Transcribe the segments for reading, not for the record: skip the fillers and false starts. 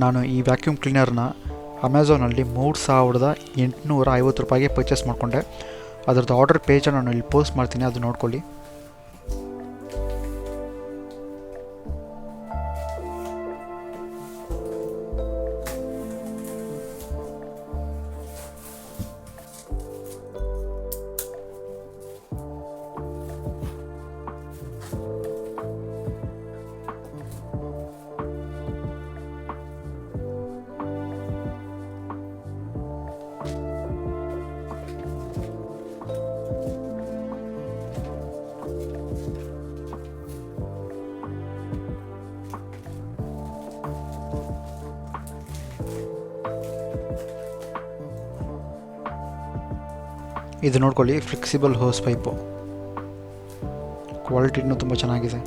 ನಾನು ಈ ವ್ಯಾಕ್ಯೂಮ್ ಕ್ಲೀನರ್ನ ಅಮೆಝಾನಲ್ಲಿ 3850 ರೂಪಾಯಿಗೆ ಪರ್ಚೇಸ್ ಮಾಡಿಕೊಂಡೆ. ಅದರದ್ದು ಆರ್ಡರ್ ಪೇಜನ್ನು ನಾನು ಇಲ್ಲಿ ಪೋಸ್ಟ್ ಮಾಡ್ತೀನಿ, ಅದು ನೋಡ್ಕೊಳ್ಳಿ. ಇದು ನೋಡ್ಕೊಳ್ಳಿ, ಫ್ಲೆಕ್ಸಿಬಲ್ ಹೋಸ್ ಪೈಪು, ಕ್ವಾಲಿಟಿನೂ ತುಂಬ ಚೆನ್ನಾಗಿದೆ.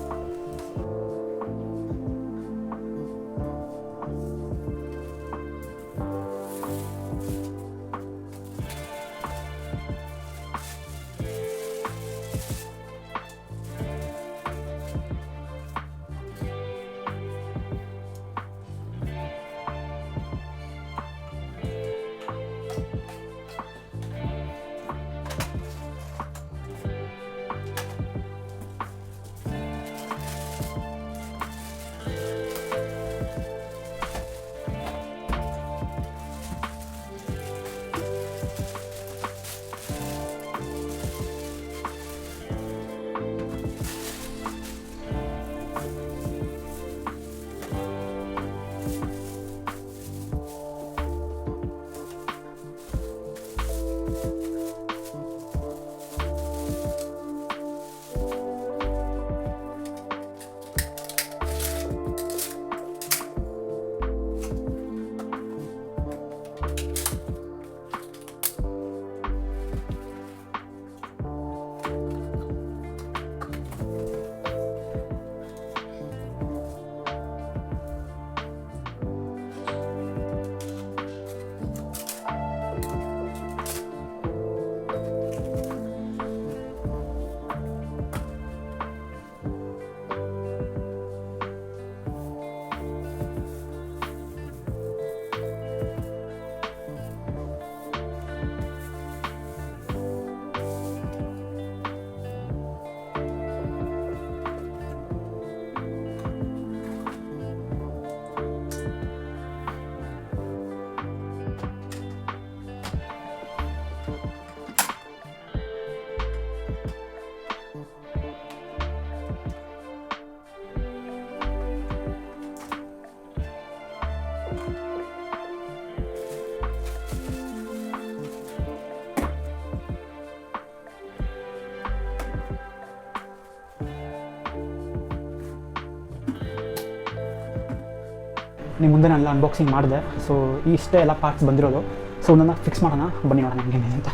ನಿಮ್ಮ ಮುಂದೆ ನಾನು ಅನ್ಬಾಕ್ಸಿಂಗ್ ಮಾಡಿದೆ. ಸೊ ಇಷ್ಟೇ ಎಲ್ಲ ಪಾರ್ಟ್ಸ್ ಬಂದಿರೋದು. ಸೊ ನನ್ನ ಫಿಕ್ಸ್ ಮಾಡೋಣ, ಬನ್ನಿ ನೋಡೋಣ ಹೆಂಗೇನಿದೆ ಅಂತ.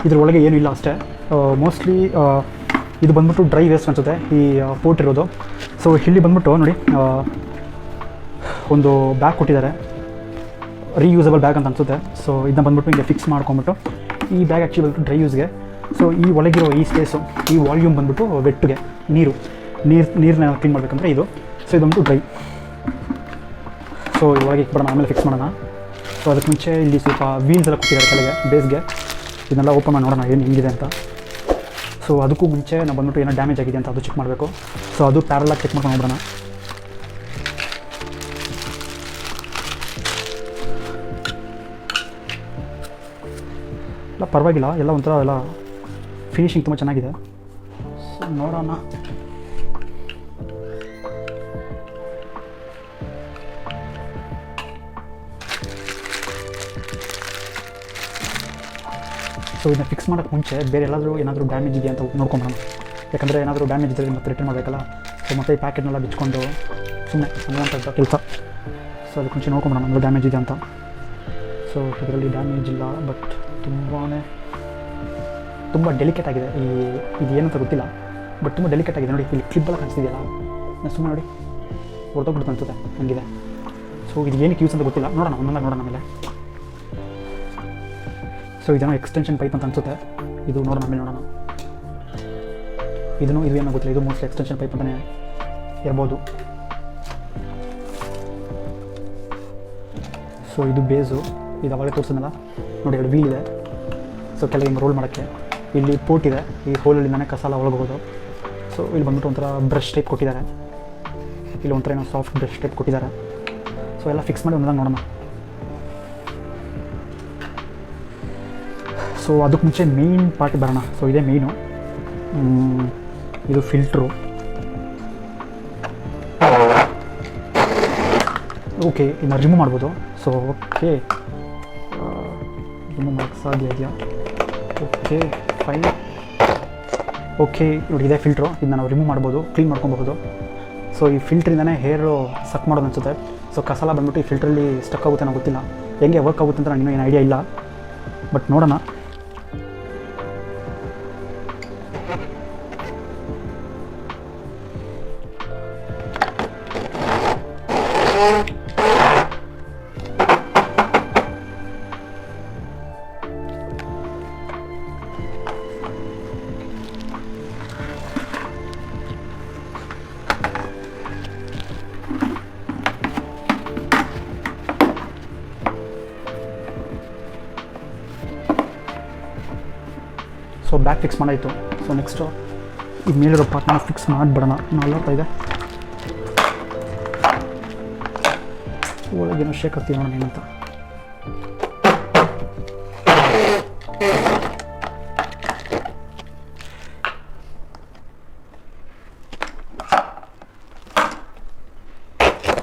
ಇದ್ರೊಳಗೆ ಏನೂ ಇಲ್ಲ ಅಷ್ಟೇ. ಮೋಸ್ಟ್ಲಿ ಇದು ಬಂದ್ಬಿಟ್ಟು ಡ್ರೈ ವೇಸ್ಟ್ ಅನಿಸುತ್ತೆ ಈ ಪೋರ್ಟ್ ಇರೋದು. ಸೊ ಇಲ್ಲಿ ಬಂದ್ಬಿಟ್ಟು ನೋಡಿ ಒಂದು ಬ್ಯಾಗ್ ಕೊಟ್ಟಿದ್ದಾರೆ, ರೀಯೂಸಬಲ್ ಬ್ಯಾಗ್ ಅಂತ ಅನಿಸುತ್ತೆ. ಸೊ ಇದನ್ನ ಬಂದ್ಬಿಟ್ಟು ಹಿಂಗೆ ಫಿಕ್ಸ್ ಮಾಡ್ಕೊಂಬಿಟ್ಟು ಈ ಬ್ಯಾಗ್ ಆ್ಯಕ್ಚುಲಿ ಬಂದ್ಬಿಟ್ಟು ಡ್ರೈ ಯೂಸ್ಗೆ. ಸೊ ಈ ಒಳಗಿರೋ ಈ ಸ್ಪೇಸು, ಈ ವಾಲ್ಯೂಮ್ ಬಂದ್ಬಿಟ್ಟು ವೆಟ್ಗೆ, ನೀರನ್ನ ಕ್ಲೀನ್ ಮಾಡಬೇಕಂದ್ರೆ ಇದು. ಸೊ ಇದು ಬಂದ್ಬಿಟ್ಟು ಡ್ರೈ. ಸೊ ಇವಾಗ ಇಟ್ಬಿಡೋಣ, ಆಮೇಲೆ ಫಿಕ್ಸ್ ಮಾಡೋಣ. ಸೊ ಅದಕ್ಕೆ ಮುಂಚೆ ಇಲ್ಲಿ ಸ್ವಲ್ಪ ವೀಲ್ಸ್ ಎಲ್ಲ ಕೊಟ್ಟಿದ್ದಾರೆ ಕೆಳಗೆ ಬೇಸ್ಗೆ, ಇದನ್ನೆಲ್ಲ ಓಪನ್ ಮಾಡಿ ನೋಡೋಣ ಏನು ಹೆಂಗಿದೆ ಅಂತ. ಸೊ ಅದಕ್ಕೂ ಮುಂಚೆ ನಾವು ಬಂದ್ಬಿಟ್ಟು ಏನೋ ಡ್ಯಾಮೇಜ್ ಆಗಿದೆ ಅಂತ ಅದು ಚೆಕ್ ಮಾಡಬೇಕು. ಸೊ ಅದು ಪ್ಯಾರಲಾಗಿ ಚೆಕ್ ಮಾಡ್ಕೊಂಡು ಹೋಗ್ಬಿಡೋಣ. ಎಲ್ಲ ಪರವಾಗಿಲ್ಲ, ಎಲ್ಲ ಒಂಥರ ಎಲ್ಲ ಫಿನಿಶಿಂಗ್ ತುಂಬ ಚೆನ್ನಾಗಿದೆ. ಸೊ ನೋಡೋಣ. ಸೊ ಇದನ್ನ ಫಿಕ್ಸ್ ಮಾಡೋಕ್ಕೆ ಮುಂಚೆ ಬೇರೆ ಏನಾದರೂ ಡ್ಯಾಮೇಜ್ ಇದೆಯಾ ಅಂತ ನೋಡ್ಕೊಂಬರೋಣ. ಯಾಕಂದರೆ ಏನಾದರೂ ಡ್ಯಾಮೇಜ್ ಇದ್ದರೆ ಮತ್ತೆ ರಿಟರ್ನ್ ಮಾಡಬೇಕಲ್ಲ. ಸೊ ಮತ್ತೆ ಈ ಪ್ಯಾಕೆಟ್ನೆಲ್ಲ ಬಿಚ್ಕೊಂಡು ಸುಮ್ಮನೆ ಅನ್ನುವಂಥದ್ದು ಕೆಲಸ. ಸೊ ಅದಕ್ಕೆ ಮುಂಚೆ ನೋಡ್ಕೊಂಬರೋಣ ನಮ್ಮದು ಡ್ಯಾಮೇಜ್ ಇದೆ ಅಂತ. ಸೊ ಇದರಲ್ಲಿ ಡ್ಯಾಮೇಜ್ ಇಲ್ಲ, ಬಟ್ ತುಂಬ ಡೆಲಿಕೇಟ್ ಆಗಿದೆ. ಇದು ಏನಂತ ಗೊತ್ತಿಲ್ಲ, ಬಟ್ ತುಂಬ ಡೆಲಿಕೇಟ್ ಆಗಿದೆ. ನೋಡಿ ಇಲ್ಲಿ ಕ್ಲಿಪ್ಪೆಲ್ಲ ಕಾಣಿಸ್ತಿದೆಯಲ್ಲ, ನಾನು ಸುಮ್ಮನೆ ನೋಡಿ ಹೊರಟೋಗ್ಬಿಟ್ಟು ಅನ್ಸುತ್ತೆ ಹಂಗಿದೆ. ಸೊ ಇದು ಏನಕ್ಕೆ ಯೂಸ್ ಅಂತ ಗೊತ್ತಿಲ್ಲ, ನೋಡೋಣ ನೋಡೋಣ ಆಮೇಲೆ. ಸೊ ಇದೇನೋ ಎಕ್ಸ್ಟೆನ್ಷನ್ ಪೈಪ್ ಅಂತ ಅನಿಸುತ್ತೆ, ಇದು ನೋಡೋಣ ಆಮೇಲೆ ನೋಡೋಣ. ಇದು ಏನೋ ಗೊತ್ತಿಲ್ಲ, ಇದು ಮೋಸ್ಟ್ಲಿ ಎಕ್ಸ್ಟೆನ್ಷನ್ ಪೈಪ್ ಅಂತಲೇ ಇರ್ಬೋದು. ಸೊ ಇದು ಬೇಸು, ಇದು ಅವಾಗಲೇ ತೋರಿಸಿದ್ನಲ್ಲ ನೋಡಿ, 2 ವೀಲ್ ಇದೆ. ಸೊ ಕೆಳಗೆ ರೋಲ್ ಮಾಡೋಕ್ಕೆ ಇಲ್ಲಿ ಪೋರ್ಟ್ ಇದೆ, ಈ ಹೋಲಲ್ಲಿಂದನೇ ಕಸ ಎಲ್ಲ ಒಳಗೋಗೋದು. ಸೊ ಇಲ್ಲಿ ಬಂದ್ಬಿಟ್ಟು ಒಂಥರ ಬ್ರಷ್ ಟೈಪ್ ಕೊಟ್ಟಿದ್ದಾರೆ, ಇಲ್ಲಿ ಒಂಥರ ಏನೋ ಸಾಫ್ಟ್ ಬ್ರಷ್ ಟೈಪ್ ಕೊಟ್ಟಿದ್ದಾರೆ. ಸೊ ಎಲ್ಲ ಫಿಕ್ಸ್ ಮಾಡಿ ಒಂದಾಗ ನೋಡೋಣ. ಸೊ ಅದಕ್ಕೆ ಮುಂಚೆ ಮೇಯ್ನ್ ಪಾರ್ಟ್ ಬರೋಣ. ಸೊ ಇದೇ ಮೇಯ್ನು, ಇದು ಫಿಲ್ಟ್ರು. ಓಕೆ, ಇದನ್ನ ರಿಮೂವ್ ಮಾಡ್ಬೋದು. ಸೊ ಓಕೆ, ರಿಮೂವ್ ಮಾಡೋಕ್ಕೆ ಸಾಧ್ಯ ಇದೆಯಾ? Okay fine. ಓಕೆ ನೋಡಿ, ಇದೇ ಫಿಲ್ಟ್ರು, ಇದನ್ನ ನಾವು ರಿಮೂವ್ ಮಾಡ್ಬೋದು, ಕ್ಲೀನ್ ಮಾಡ್ಕೊಬಹುದು. ಸೊ ಈ ಫಿಲ್ಟ್ರಿಂದನೇ ಹೇರು ಸಕ್ ಮಾಡೋದು ಅನಿಸುತ್ತೆ. ಸೊ ಕಸಲ ಬಂದ್ಬಿಟ್ಟು ಈ ಫಿಲ್ಟ್ರಲ್ಲಿ ಸ್ಟಕ್ ಆಗುತ್ತೆ ಅನ್ನೋ ಗೊತ್ತಿಲ್ಲ, ಹೆಂಗೆ ವರ್ಕ್ ಆಗುತ್ತೆ ಅಂತ ನನಗೆ ಏನು ಐಡಿಯಾ ಇಲ್ಲ, ಬಟ್ ನೋಡೋಣ. ಸೊ ಬ್ಯಾಕ್ ಫಿಕ್ಸ್ ಮಾಡಾಯಿತು. ಸೊ ನೆಕ್ಸ್ಟು ಇದು ಮೇಲಿರೋ ಪಾರ್ಟ್ನ ಫಿಕ್ಸ್ ಮಾಡಿಬಿಡೋಣ. ನಲ್ವತ್ತ ಇದೆ, ಒಳಗೇನೋ ಶೇಕ್ ಆಗ್ತೀವಿ ನೋಡೋಣ ಏನಂತ.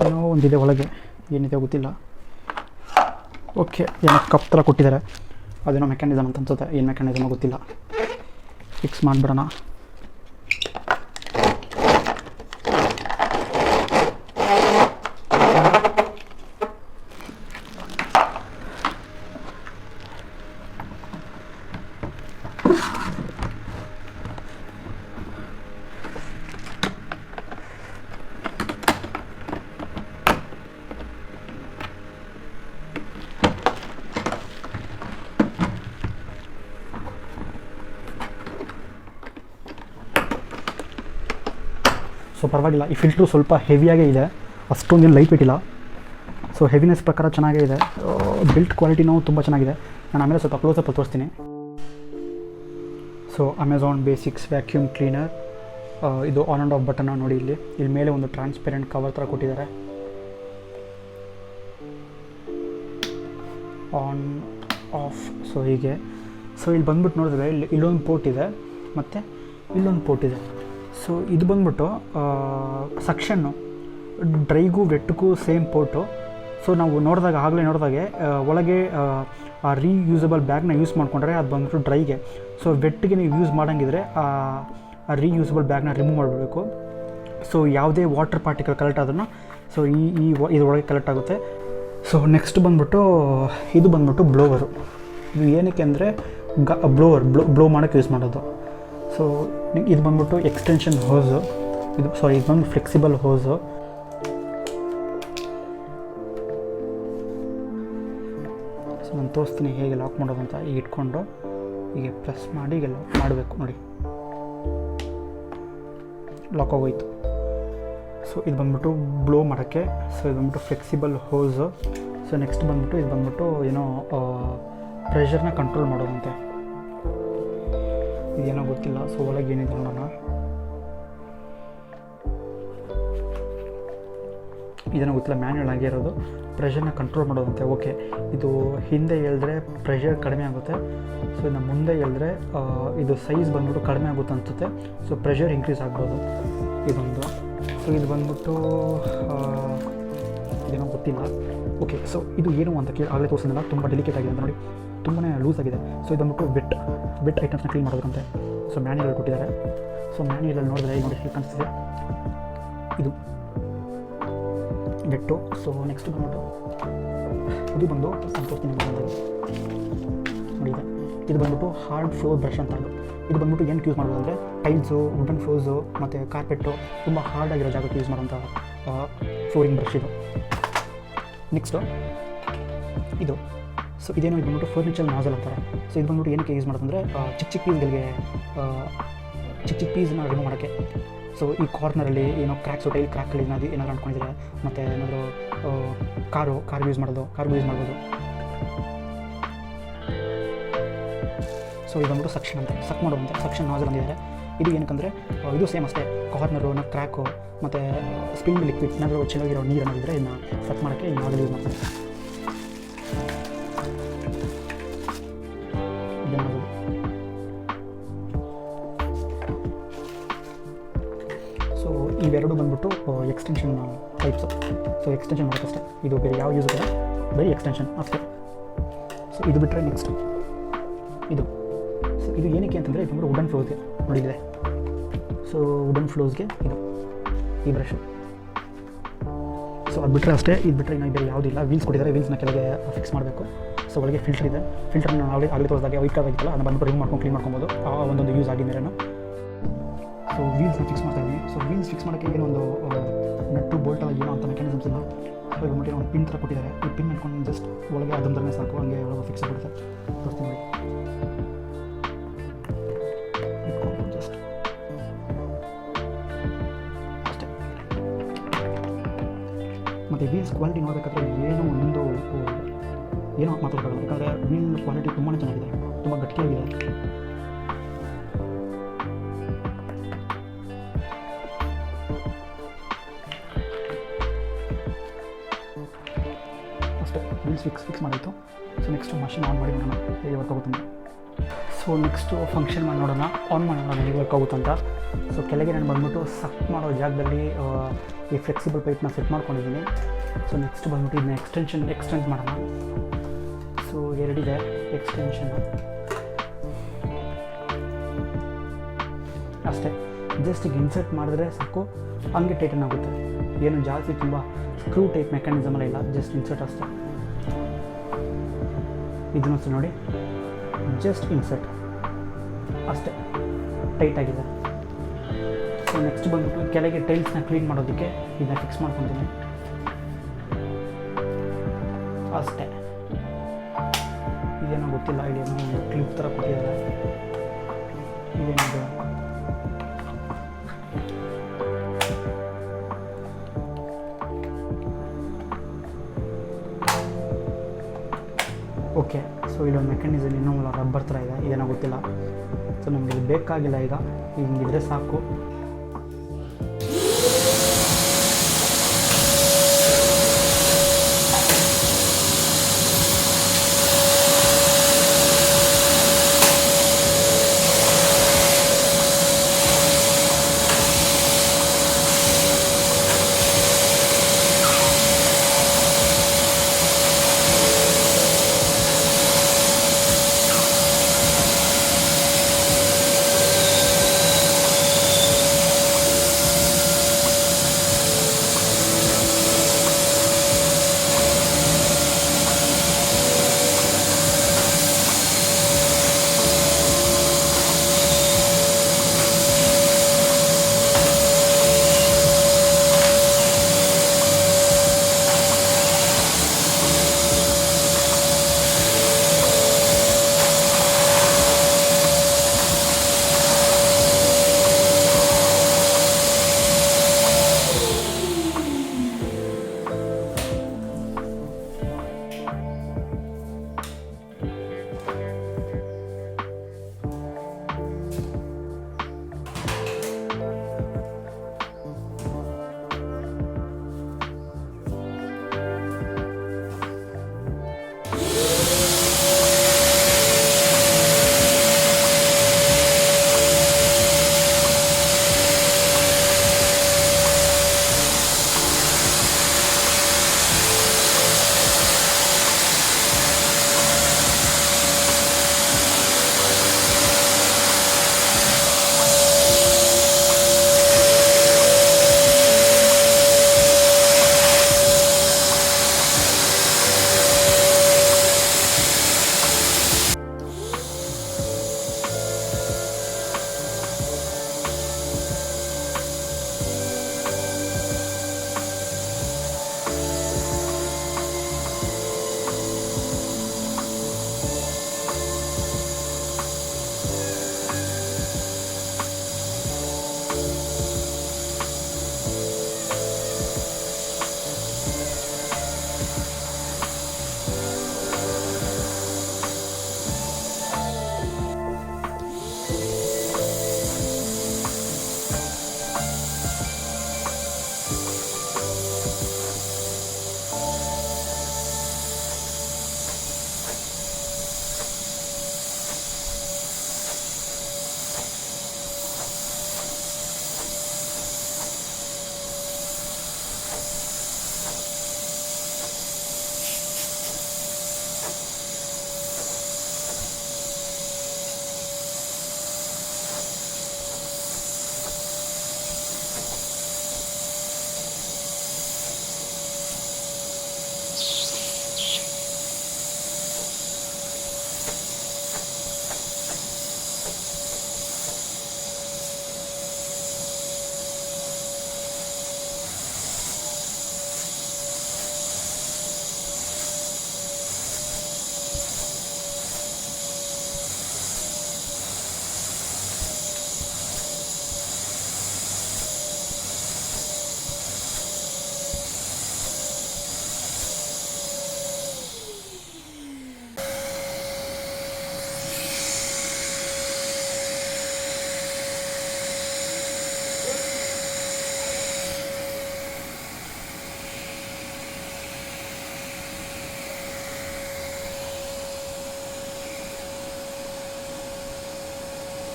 ಏನೋ ಒಂದಿದೆ ಒಳಗೆ, ಏನಿದೆ ಗೊತ್ತಿಲ್ಲ. ಓಕೆ, ಏನೋ ಕಪ್ ಥರ ಕೊಟ್ಟಿದ್ದಾರೆ, ಅದೇನೋ ಮೆಕ್ಯಾನಿಸಮ್ ಅಂತ ಅನ್ಸುತ್ತೆ, ಏನು ಮೆಕ್ಯಾನಿಸಮೋ ಗೊತ್ತಿಲ್ಲ. ಫಿಕ್ಸ್ ಮಾಡಿಬಿಡೋಣ. ಸೊ ಪರವಾಗಿಲ್ಲ, ಈ ಫಿಲ್ಟ್ರು ಸ್ವಲ್ಪ ಹೆವಿಯಾಗೇ ಇದೆ, ಅಷ್ಟೊಂದೇನು ಲೈಟ್ ವೇಟ್ ಇಲ್ಲ. ಸೊ ಹೆವಿನೆಸ್ ಪ್ರಕಾರ ಚೆನ್ನಾಗೇ ಇದೆ, ಬಿಲ್ಟ್ ಕ್ವಾಲಿಟಿನೂ ತುಂಬ ಚೆನ್ನಾಗಿದೆ. ನಾನು ಆಮೇಲೆ ಸ್ವಲ್ಪ ಕ್ಲೋಸಪ್ ತೋರಿಸ್ತೀನಿ. So Amazon basics vacuum cleaner, ಇದು ಆನ್ ಆ್ಯಂಡ್ ಆಫ್ ಬಟನ್ನ ನೋಡಿ, ಇಲ್ಲಿ ಮೇಲೆ ಒಂದು ಟ್ರಾನ್ಸ್ಪೆರೆಂಟ್ ಕವರ್ ಥರ ಕೊಟ್ಟಿದ್ದಾರೆ. ಆನ್ ಆಫ್, ಸೊ ಹೀಗೆ. ಸೊ ಇಲ್ಲಿ ಬಂದ್ಬಿಟ್ಟು ನೋಡಿದ್ರೆ ಇಲ್ಲೊಂದು ಪೋರ್ಟ್ ಇದೆ ಮತ್ತು ಇಲ್ಲೊಂದು ಪೋರ್ಟ್ ಇದೆ. ಸೊ ಇದು ಬಂದ್ಬಿಟ್ಟು ಸಕ್ಷನ್ನು, ಡ್ರೈಗೂ ವೆಟ್ಗೂ ಸೇಮ್ ಪೋರ್ಟು. ಸೊ ನಾವು ಆಗಲೇ ನೋಡಿದಾಗೆ ಒಳಗೆ ಆ ರೀಯೂಸಬಲ್ ಬ್ಯಾಗ್ನ ಯೂಸ್ ಮಾಡಿಕೊಂಡ್ರೆ ಅದು ಬಂದ್ಬಿಟ್ಟು ಡ್ರೈಗೆ. ಸೊ ವೆಟ್ಗೆ ನೀವು ಯೂಸ್ ಮಾಡೋಂಗಿದ್ರೆ ಆ ರೀಯೂಸಬಲ್ ಬ್ಯಾಗ್ನ ರಿಮೂವ್ ಮಾಡಬೇಕು. ಸೊ ಯಾವುದೇ ವಾಟರ್ ಪಾರ್ಟಿಕಲ್ ಕಲೆಕ್ಟ್ ಆದ್ರೂ ಸೊ ಇದರೊಳಗೆ ಕಲೆಕ್ಟ್ ಆಗುತ್ತೆ. ಸೊ ನೆಕ್ಸ್ಟ್ ಬಂದ್ಬಿಟ್ಟು ಇದು ಬಂದ್ಬಿಟ್ಟು ಬ್ಲೋವರು. ಇದು ಏನಕ್ಕೆ ಅಂದರೆ ಬ್ಲೋ ಮಾಡೋಕ್ಕೆ ಯೂಸ್ ಮಾಡೋದು. ಸೊ ಇದು ಬಂದ್ಬಿಟ್ಟು ಎಕ್ಸ್ಟೆನ್ಷನ್ ಹೋಸು, ಇದು ಬಂದು ಫ್ಲೆಕ್ಸಿಬಲ್ ಹೋಸು. ಸೊ ನಾನು ತೋರಿಸ್ತೀನಿ ಹೇಗೆ ಲಾಕ್ ಮಾಡೋದು ಅಂತ. ಈಗ ಇಟ್ಕೊಂಡು ಹೀಗೆ ಪ್ರೆಸ್ ಮಾಡಿ ಹೀಗೆ ಲಾಕ್ ಮಾಡಬೇಕು ನೋಡಿ, ಲಾಕ್ ಆಗೋಯ್ತು. ಸೊ ಇದು ಬಂದ್ಬಿಟ್ಟು ಬ್ಲೋ ಮಾಡೋಕ್ಕೆ. ಸೊ ಇದು ಬಂದ್ಬಿಟ್ಟು ಫ್ಲೆಕ್ಸಿಬಲ್ ಹೋಸು. ಸೊ ನೆಕ್ಸ್ಟ್ ಬಂದ್ಬಿಟ್ಟು ಇದು ಬಂದ್ಬಿಟ್ಟು ಏನೋ ಪ್ರೆಷರ್ನ ಕಂಟ್ರೋಲ್ ಮಾಡೋದಂತೆ, ಇದೇನೋ ಗೊತ್ತಿಲ್ಲ. ಸೊ ಒಳಗೆ ಏನಿದೆ ನೋಡೋಣ. ಇದೇನೋ ಗೊತ್ತಿಲ್ಲ, ಮ್ಯಾನ್ಯಲ್ ಆಗಿರೋದು. ಪ್ರೆಷರ್ನ ಕಂಟ್ರೋಲ್ ಮಾಡೋದಂತೆ. ಓಕೆ, ಇದು ಹಿಂದೆ ಎಳೆದ್ರೆ ಪ್ರೆಷರ್ ಕಡಿಮೆ ಆಗುತ್ತೆ. ಸೊ ಇದನ್ನು ಮುಂದೆ ಎಳೆದ್ರೆ ಇದು ಸೈಜ್ ಬಂದ್ಬಿಟ್ಟು ಕಡಿಮೆ ಆಗುತ್ತೆ ಅನಿಸುತ್ತೆ. ಸೊ ಪ್ರೆಷರ್ ಇನ್ಕ್ರೀಸ್ ಆಗ್ಬೋದು ಇದೊಂದು. ಸೊ ಇದು ಬಂದ್ಬಿಟ್ಟು ಇದೇನೋ ಗೊತ್ತಿಲ್ಲ. ಓಕೆ, ಸೊ ಇದು ಏನು ಅಂತ ಆಗಲೇ ತೋರಿಸಿದ್ನಲ್ಲ, ತುಂಬ ಡೆಲಿಕೇಟ್ ಆಗಿದೆ ಅಂತ ನೋಡಿ, ತುಂಬಾ ಲೂಸ್ ಆಗಿದೆ. ಸೊ ಇದು ಬಂದ್ಬಿಟ್ಟು ವೆಟ್ ಐಟಮ್ಸ್ನ ಕ್ಲೀನ್ ಮಾಡೋದಂತೆ. ಸೊ ಮ್ಯಾನ್ಯಲ್ ಕೊಟ್ಟಿದ್ದಾರೆ. ಸೊ ಮ್ಯಾನ್ಯಲಲ್ಲಿ ನೋಡಿದ್ರೆ ನೋಡಿ ಹೇಗೆ ಕಾಣಿಸ್ತಿದೆ, ಇದು ವೆಟ್ಟು. ಸೊ ನೆಕ್ಸ್ಟ್ ಬಂದ್ಬಿಟ್ಟು ಇದು ಬಂದು ತೋರಿಸ್ತೀನಿ ನೋಡಿ, ಇದು ಬಂದ್ಬಿಟ್ಟು ಹಾರ್ಡ್ ಫ್ಲೋರ್ ಬ್ರಷ್ ಅಂತ. ಇದು ಬಂದ್ಬಿಟ್ಟು ಏನಕ್ಕೆ ಯೂಸ್ ಮಾಡೋದು ಅಂದರೆ ಟೈಲ್ಸು, ವುಡನ್ ಫ್ಲೋರ್ಸು ಮತ್ತು ಕಾರ್ಪೆಟ್ಟು ತುಂಬ ಹಾರ್ಡ್ ಆಗಿರೋ ಜಾಗಕ್ಕೆ ಯೂಸ್ ಮಾಡೋಂಥ ಫ್ಲೋರಿಂಗ್ ಬ್ರಷ್ ಇದು. ನೆಕ್ಸ್ಟು ಇದು. ಸೊ ಇದೇನೋ ಇದು ಬಂದ್ಬಿಟ್ಟು ಫರ್ನಿಚರ್ ನಾಜಲ್ ಅಂತಾರೆ. ಸೊ ಇದು ಬಂದ್ಬಿಟ್ಟು ಏನಕ್ಕೆ ಯೂಸ್ ಮಾಡೋದಂದರೆ ಚಿಕ್ಕ ಪೀಸ್ಗಳಿಗೆ ಚಿಕ್ಕ ಪೀಸನ್ನ ರಿಮೂವ್ ಮಾಡೋಕ್ಕೆ. ಸೊ ಈ ಕಾರ್ನರಲ್ಲಿ ಏನೋ ಕ್ರ್ಯಾಕ್ಸು ಟೈಲ್ ಕ್ರ್ಯಾಕ್ಗಳು ಏನಾದರೂ ಅಂದ್ಕೊಂಡಿದ್ರೆ, ಮತ್ತು ಏನಾದರೂ ಕಾರು ಯೂಸ್ ಮಾಡ್ಬೋದು. ಸೊ ಇದು ಬಂದ್ಬಿಟ್ಟು ಸಕ್ಷನ್ ಅಂತ, ಸಕ್ ಮಾಡುವಂತೆ ಸಕ್ಷನ್ ನಾಜಲ್ ಅಂದಿದ್ದಾರೆ. ಇದು ಏನಕ್ಕಂದರೆ ಇದು ಸೇಮ್ ಅಷ್ಟೇ, ಕಾರ್ನರು ಕ್ರ್ಯಾಕು ಮತ್ತು ಸ್ಪಿಲ್ಡ್ ಲಿಕ್ವಿಡ್ ಏನಾದರೂ ಚೆನ್ನಾಗಿರೋ ನೀರು ಅನ್ನೋದಿದ್ರೆ ಇದನ್ನ ಸಕ್ ಮಾಡೋಕ್ಕೆ ಈ ನಾಜಲ್ ಯೂಸ್ ಮಾಡ್ತಾರೆ. ಸೊ ಇವೆರಡು ಬಂದ್ಬಿಟ್ಟು ಎಕ್ಸ್ಟೆನ್ಷನ್ ಟೈಪ್ಸು. ಸೊ ಎಕ್ಸ್ಟೆನ್ಷನ್ ಮಾಡೋಕ್ಕಷ್ಟೇ, ಇದು ಬೇರೆ ಯಾವ ಯೂಸ್ ಇಲ್ಲ, ಬರೀ ಎಕ್ಸ್ಟೆನ್ಷನ್ ಅಷ್ಟೇ. ಸೊ ಇದು ಬಿಟ್ಟರೆ ನೆಕ್ಸ್ಟ್ ಇದು ಏನಕ್ಕೆ ಅಂತಂದರೆ ಇದು ವುಡನ್ ಫ್ಲೋಸ್ಗೆ ನೋಡಿದೆ. ಸೊ ವುಡನ್ ಫ್ಲೋಸ್ಗೆ ಈ ಬ್ರಷ್. ಸೊ ಅದು ಬಿಟ್ಟರೆ ಅಷ್ಟೇ, ಇದು ಬಿಟ್ಟರೆ ಇನ್ನೂ ಬೇರೆ ಯಾವುದಿಲ್ಲ. ವೀಲ್ಸ್ ಕೊಟ್ಟಿದ್ದಾರೆ, ವೀಲ್ಸ್ನ ಕೆಳಗೆ ಫಿಕ್ಸ್ ಮಾಡಬೇಕು. ಸೊ ಒಳಗೆ ಫಿಲ್ಟರ್ ಇದೆ, ಫಿಲ್ಟರ್ನ ಆಗಲೇ ತೋರಿಸಿದಾಗ ವೈಟ್ ಆಗಿತ್ತಲ್ಲ, ಅದನ್ನು ಬಂದು ರಿಮೂವ್ ಮಾಡ್ಕೊಂಡು ಕ್ಲೀನ್ ಮಾಡ್ಕೊಬೋದು ಆ ಒಂದೊಂದು ಯೂಸ್ ಆಗಿದ್ಮೇಲೆ. ಸೊ ವೀಲ್ಸ್ನ ಫಿಕ್ಸ್ ಮಾಡ್ತಾ ಇದ್ದೀನಿ. ಸೊ ವೀಲ್ಸ್ ಫಿಕ್ಸ್ ಮಾಡೋಕ್ಕೆ ಏನೋ ಒಂದು ನಟ್ಟು ಬೋಲ್ಟಲ್ಲ ಏನೋ ಅಂತ ಮೆಕ್ಯಾನಿಸಮ್ಸ್ ಇಲ್ಲ. ಸೊ ಇದು ಒಂದು ಪಿನ್ ಥರ ಕೊಟ್ಟಿದ್ದಾರೆ, ಈ ಪಿನ್ ಇಟ್ಕೊಂಡು ಜಸ್ಟ್ ಒಳಗೆ ಅದೊಂದರನೇ ಸಾಕು, ಹಂಗೆ ಒಳಗೆ ಫಿಕ್ಸ್ ಆಗಿಬಿಡುತ್ತೆ. ತೋರಿಸ್ತೀನಿ ನೋಡಿ, ಜಸ್ಟ್ ಅಷ್ಟೇ. ಮತ್ತು ವೀಲ್ಸ್ ಕ್ವಾಲಿಟಿ ನೋಡಬೇಕಾದ್ರೆ ಏನೋ ಮಾತಾಡೋಕ್ಕಾಗಲ್ಲ, ಯಾಕಂದರೆ ವೀಲ್ ಕ್ವಾಲಿಟಿ ತುಂಬಾ ಚೆನ್ನಾಗಿದೆ, ತುಂಬ ಗಟ್ಟಿಯಾಗಿದೆ. ಅಷ್ಟೇ, ವೀಲ್ಸ್ ಫಿಕ್ಸ್ ಮಾಡಿತ್ತು. ಸೊ ನೆಕ್ಸ್ಟು ಮಷಿನ್ ಆನ್ ಮಾಡಿ ನೋಡೋಣ ಹೇಗೆ ವರ್ಕ್ ಆಗುತ್ತಂತ. ಸೊ ನೆಕ್ಸ್ಟು ಫಂಕ್ಷನ್ ಮಾಡಿ ನೋಡೋಣ, ಆನ್ ಮಾಡಿ ನೋಡೋಣ ಹೇಗೆ ವರ್ಕ್ ಆಗುತ್ತಂತ. ಸೊ ಕೆಳಗೆ ನಾನು ಬಂದ್ಬಿಟ್ಟು ಸಕ್ ಮಾಡೋ ಜಾಗದಲ್ಲಿ ಈ ಫ್ಲೆಕ್ಸಿಬಲ್ ಪೈಪ್ನ ಸೆಟ್ ಮಾಡ್ಕೊಂಡಿದ್ದೀನಿ. ಸೊ ನೆಕ್ಸ್ಟ್ ಬಂದ್ಬಿಟ್ಟು ಇದನ್ನ ಎಕ್ಸ್ಟೆಂಡ್ ಮಾಡೋಣ. ಸೊ ಎರಡಿದೆ ಎಕ್ಸ್ಟೆನ್ಷನ್, ಅಷ್ಟೇ. ಜಸ್ಟ್ ಈಗ ಇನ್ಸರ್ಟ್ ಮಾಡಿದ್ರೆ ಸಾಕು, ಹಂಗೆ ಟೈಟನ್ ಆಗುತ್ತೆ. ಏನು ಜಾಸ್ತಿ ತುಂಬ ಸ್ಕ್ರೂ ಟೈಪ್ ಮೆಕ್ಯಾನಿಸಮಲ್ಲ ಇಲ್ಲ, ಜಸ್ಟ್ ಇನ್ಸರ್ಟ್ ಅಷ್ಟೇ. ಇದನ್ನು ಅಷ್ಟೇ ನೋಡಿ, ಜಸ್ಟ್ ಇನ್ಸರ್ಟ್ ಅಷ್ಟೇ, ಟೈಟ್ ಆಗಿದೆ. ಸೊ ನೆಕ್ಸ್ಟ್ ಬಂದ್ಬಿಟ್ಟು ಕೆಳಗೆ ಟೈಲ್ಸ್ನ ಕ್ಲೀನ್ ಮಾಡೋದಕ್ಕೆ ಇದನ್ನ ಫಿಕ್ಸ್ ಮಾಡ್ಕೊತೀನಿ ಅಷ್ಟೇ. ಇದೇನೋ ಗೊತ್ತಿಲ್ಲ, ಇದೇನೋ ಒಂದು ಕ್ಲಿಪ್ ಥರ ಕೊಟ್ಟಿದ್ದಾರೆ. ಇದೇನಿದೆ, ಓಕೆ. ಸೊ ಇಲ್ಲೊಂದು ಮೆಕ್ಯಾನಿಸಮ್ ಇನ್ನೂ ರಬ್ಬರ್ ಥರ ಇದೆ, ಇದೇನೋ ಗೊತ್ತಿಲ್ಲ. ಸೊ ನಮಗೆ ಇದು ಬೇಕಾಗಿಲ್ಲ, ಈಗ ಹಿಂಗಿದ್ರೆ ಸಾಕು.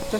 ಮತ್ತೆ